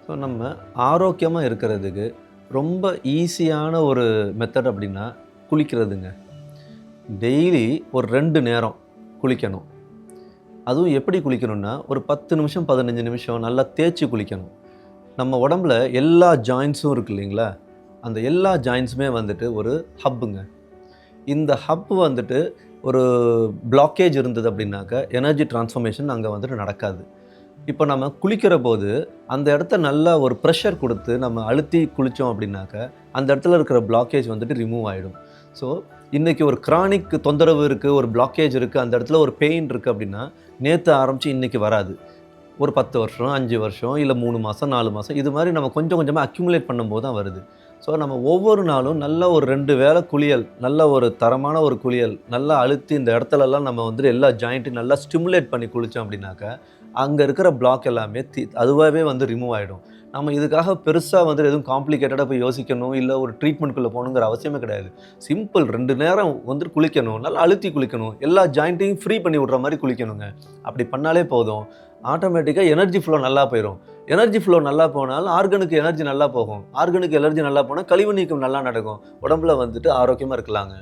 So நம்ம ஆரோக்கியமாக இருக்கிறதுக்கு ரொம்ப ஈஸியான ஒரு மெத்தட் அப்படின்னா குளிக்கிறதுங்க. டெய்லி ஒரு 2 நேரம் குளிக்கணும். அதுவும் எப்படி குளிக்கணும்னா, ஒரு 10 நிமிஷம், 15 நிமிஷம் நல்லா தேய்ச்சு குளிக்கணும். நம்ம உடம்புல எல்லா ஜாயிண்ட்ஸும் இருக்கு இல்லைங்களா? அந்த எல்லா ஜாயிண்ட்ஸுமே வந்துட்டு ஒரு ஹப்புங்க. இந்த ஹப் வந்துட்டு ஒரு பிளாக்கேஜ் இருந்தது அப்படின்னாக்க, எனர்ஜி ட்ரான்ஸ்ஃபர்மேஷன் அங்க வந்துட்டு நடக்காது. இப்போ நம்ம குளிக்கிற போது, அந்த இடத்த நல்லா ஒரு ப்ரெஷர் குடுத்து நம்ம அழுத்தி குளிச்சோம் அப்படின்னாக்க, அந்த இடத்துல இருக்கிற பிளாக்கேஜ் வந்துட்டு ரிமூவ் ஆயிடும். ஸோ, இன்னைக்கு ஒரு கிரானிக் தொந்தரவு இருக்கு, ஒரு பிளாக்கேஜ் இருக்கு, அந்த இடத்துல ஒரு பெயின் இருக்கு அப்படின்னா, நேத்து ஆரம்பிச்சு இன்னைக்கு வராது. ஒரு 10 வருஷம், 5 வருஷம், இல்ல 3 மாசம், 4 மாசம் இது மாரி நம்ம கொஞ்சம் கொஞ்சமா அக்யூமுலேட் பண்ணும்போது தான் வருது. ஸோ, நம்ம ஒவ்வொரு நாளும் நல்ல ஒரு 2 வேள குளியல், நல்ல ஒரு தரமான ஒரு குளியல், நல்லா அழுத்தி இந்த இடத்துலலாம் நம்ம வந்துட்டு எல்லா ஜாயிண்ட்டையும் நல்லா ஸ்டிமுலேட் பண்ணி குளிச்சோம் அப்படின்னாக்க, அங்க இருக்கிற பிளாக் எல்லாமே அதுவாவே வந்து ரிமூவ் ஆயிடும். நம்ம இதுக்காக பெருசா வந்துட்டு எதுவும் காம்ப்ளிகேட்டடா போய் யோசிக்கணும், இல்ல ஒரு ட்ரீட்மெண்ட்குள்ள போகணுங்கிற அவசியமே கிடையாது. சிம்பிள் 2 நேரம் வந்துட்டு குளிக்கணும். நல்லா அழுத்தி குளிக்கணும். எல்லா ஜாயிண்ட்டையும் ஃப்ரீ பண்ணி விடுற மாரி குளிக்கணுங்க. அப்படி பண்ணாலே போதும். ஆட்டோமேட்டிக்கா எனர்ஜி ஃப்ளோ நல்லா போயிரும். எனர்ஜி ஃப்ளோ நல்லா போனால் ஆர்கனுக்கு எனர்ஜி நல்லா போகும். ஆர்கனுக்கு எனர்ஜி நல்லா போனா கழிவு நீக்கம் நல்லா நடக்கும். உடம்புல வந்துட்டு ஆரோக்கியமா இருக்கலாங்க.